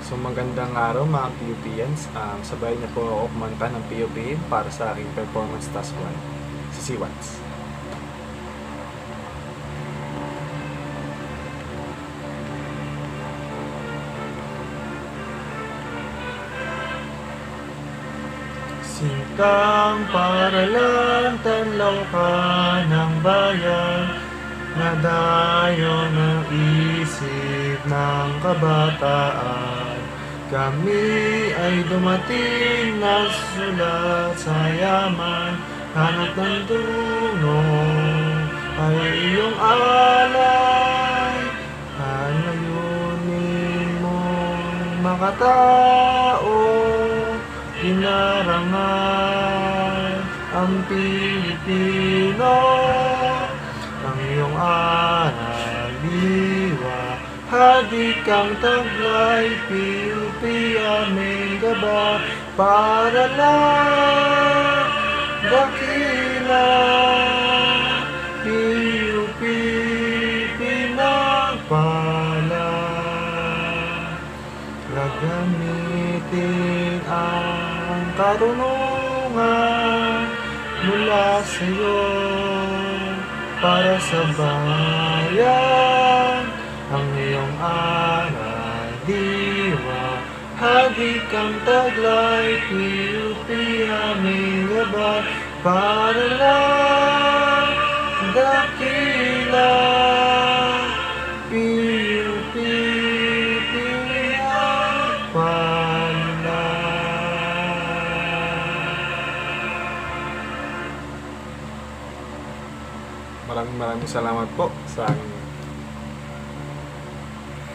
So magandang araw mga PUPians. Sabay niyo po ako kumanta ng PUP para sa aking performance task 1, si Siwats. Sintang paralan, tanlaw ka ng bayan, nadayo ng isip ng kabataan. Kami ay dumating na sulat sa yaman, hanap ng tulong ay iyong alay. Hanayunin mong makatao, inarangal ang Pilipino, ang iyong aral, diwa, hadi kang taglay, PUP aming gaba, para lang dakila, PUP pinagpala. Gagamitin ang karunungan mula sa iyo para sa bayan. Ang iyong aral, diwa, hadi kang taglay, PUP aming gabay, para lang dakila, PUP pinagpala. Maraming salamat po sa aking